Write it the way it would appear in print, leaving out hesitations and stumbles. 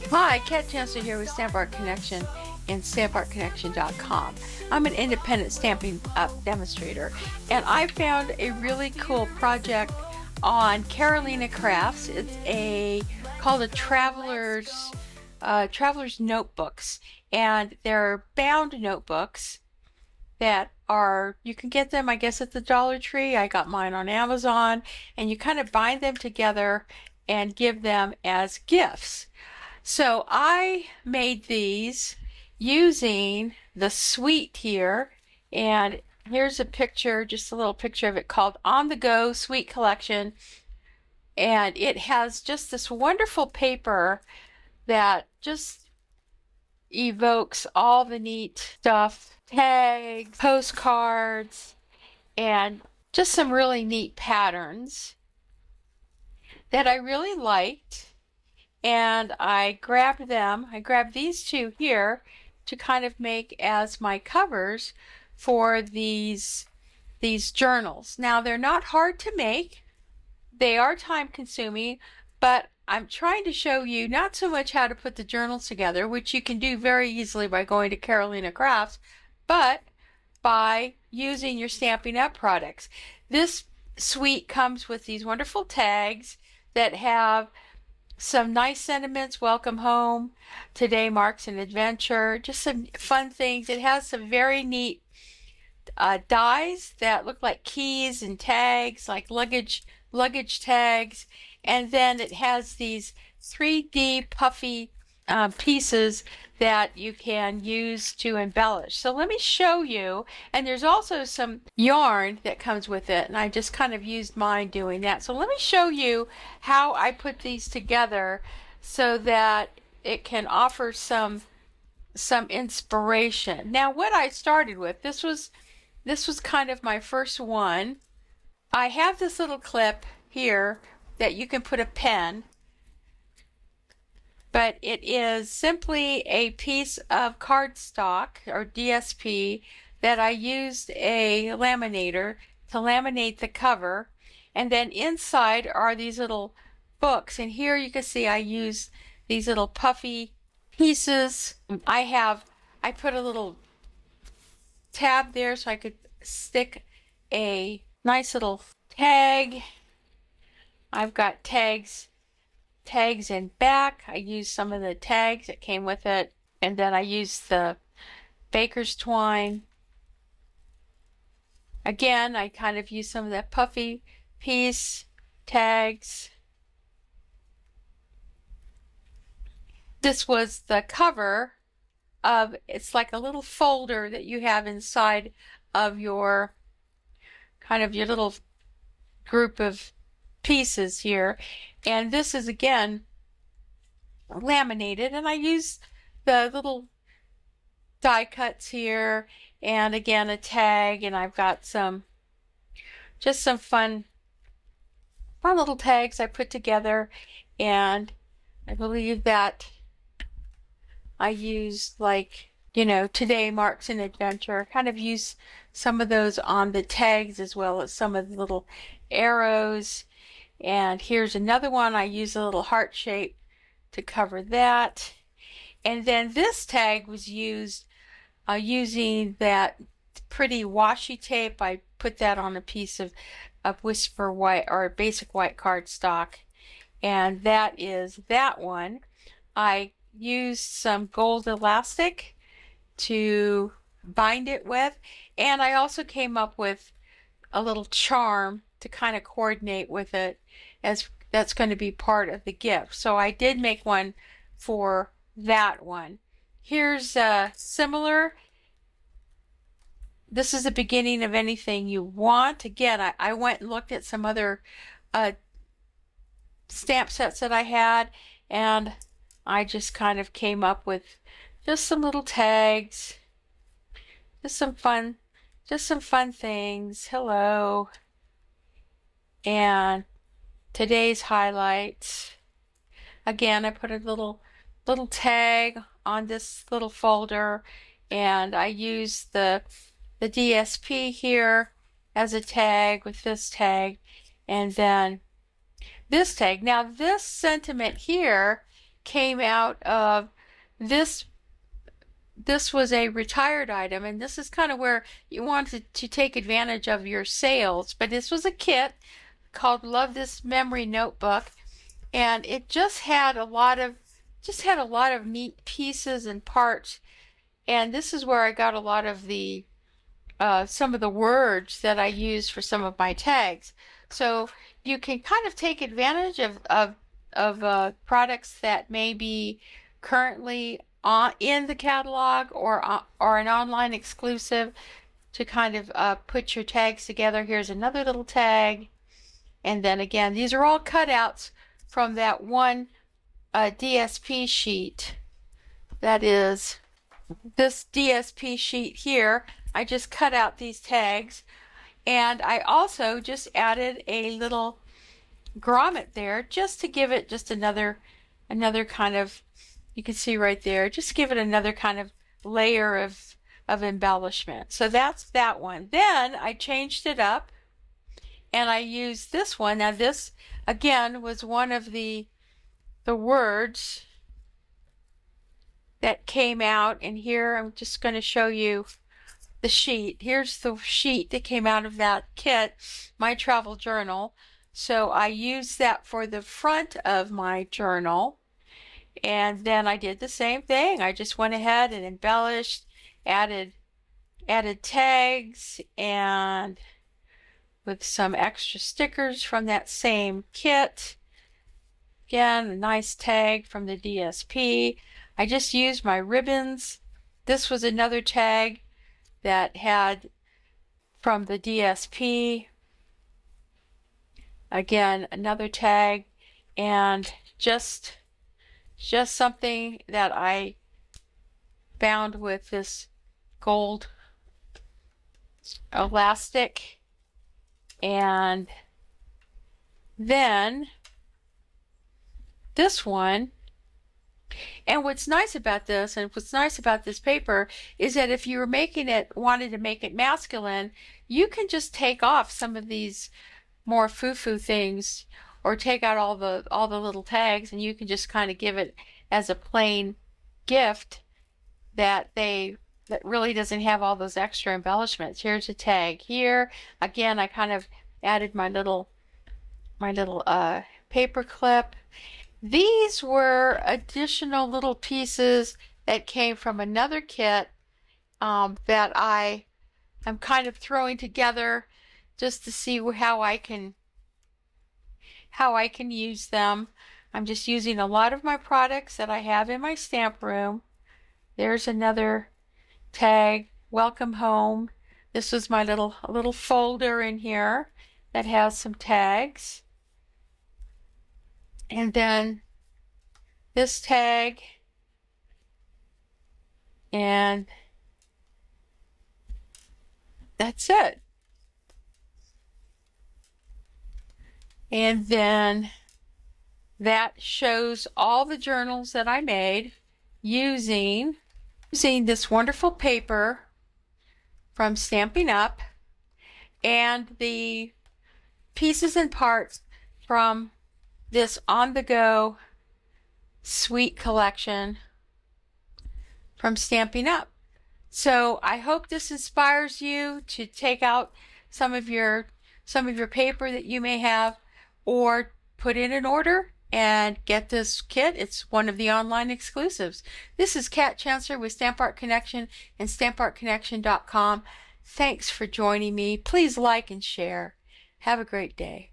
Hi, Kat Chancellor here with Stamp Art Connection and stampartconnection.com. I'm an independent Stampin' Up demonstrator, and I found a really cool project on Carolina Crafts. It's called a Traveler's Notebooks, and they're bound notebooks that you can get them, I guess, at the Dollar Tree. I got mine on Amazon, and you kind of bind them together and give them as gifts. So I made these using the suite here, and here's a picture, just a little picture of it, called On the Go Suite Collection, and it has just this wonderful paper that just evokes all the neat stuff, tags, postcards, and just some really neat patterns that I really liked. And I grabbed these two here to kind of make as my covers for these journals. Now, they're not hard to make. They are time consuming, but I'm trying to show you not so much how to put the journals together, which you can do very easily by going to Carolina Crafts, but by using your Stampin' Up products. This suite comes with these wonderful tags that have some nice sentiments, welcome home, today marks an adventure, just some fun things. It has some very neat dies that look like keys and tags, like luggage tags, and then it has these 3D puffy pieces that you can use to embellish. So let me show you, and there's also some yarn that comes with it, and I just kind of used mine doing that. So let me show you how I put these together so that it can offer some inspiration. Now, what I started with, this was kind of my first one. I have this little clip here that you can put a pen, but it is simply a piece of cardstock or DSP that I used a laminator to laminate the cover, and then inside are these little books, and here you can see I use these little puffy pieces. I put a little tab there so I could stick a nice little tag. I've got tags in back. I used some of the tags that came with it, and then I used the baker's twine. Again, I kind of used some of that puffy piece tags. This was the cover of, it's like a little folder that you have inside of your kind of your little group of pieces here, and this is again laminated, and I use the little die cuts here, and again a tag, and I've got some fun little tags I put together, and I believe that I used, like, you know, today marks an adventure. Kind of use some of those on the tags as well as some of the little arrows. And here's another one. I use a little heart shape to cover that. And then this tag was used using that pretty washi tape. I put that on a piece of Whisper White or basic white cardstock. And that is that one. I used some gold elastic to bind it with. And I also came up with a little charm to kind of coordinate with it, as that's going to be part of the gift. So I did make one for that one. Here's similar. This is the beginning of anything you want. Again, I went and looked at some other stamp sets that I had, and I just kind of came up with just some little tags, just some fun things. Hello. And today's highlights. Again, I put a little tag on this little folder, and I used the DSP here as a tag with this tag, and then this tag. Now this sentiment here came out of this. This was a retired item, and this is kind of where you wanted to take advantage of your sales. But this was a kit called Love This Memory Notebook, and it just had a lot of neat pieces and parts. And this is where I got a lot of the some of the words that I use for some of my tags. So you can kind of take advantage of products that may be currently in the catalog or an online exclusive to kind of put your tags together. Here's another little tag, and then again, these are all cutouts from that one DSP sheet. That is this DSP sheet here. I just cut out these tags, and I also just added a little grommet there just to give it just another kind of, you can see right there, just give it another kind of layer of embellishment. So that's that one. Then I changed it up and I used this one. Now this again was one of the words that came out, and here I'm just going to show you the sheet. Here's the sheet that came out of that kit, my travel journal. So I used that for the front of my journal, and then I did the same thing. I just went ahead and embellished, added tags, and with some extra stickers from that same kit. Again, a nice tag from the DSP. I just used my ribbons. This was another tag that had from the DSP. Again, another tag, and just something that I bound with this gold elastic. And then this one. And what's nice about this, and what's nice about this paper, is that if you were wanted to make it masculine, you can just take off some of these more foo-foo things, or take out all the little tags, and you can just kind of give it as a plain gift that really doesn't have all those extra embellishments. Here's a tag here. Again, I kind of added my little paper clip. These were additional little pieces that came from another kit that I am kind of throwing together just to see how I can use them. I'm just using a lot of my products that I have in my stamp room. There's another tag, welcome home. This was my little folder in here that has some tags. And then this tag, and that's it. And then that shows all the journals that I made using this wonderful paper from Stampin' Up and the pieces and parts from this on-the-go sweet collection from Stampin' Up. So I hope this inspires you to take out some of your paper that you may have, or put in an order and get this kit. It's one of the online exclusives. This is Kat Chancellor with Stamp Art Connection and StampArtConnection.com. Thanks for joining me. Please like and share. Have a great day.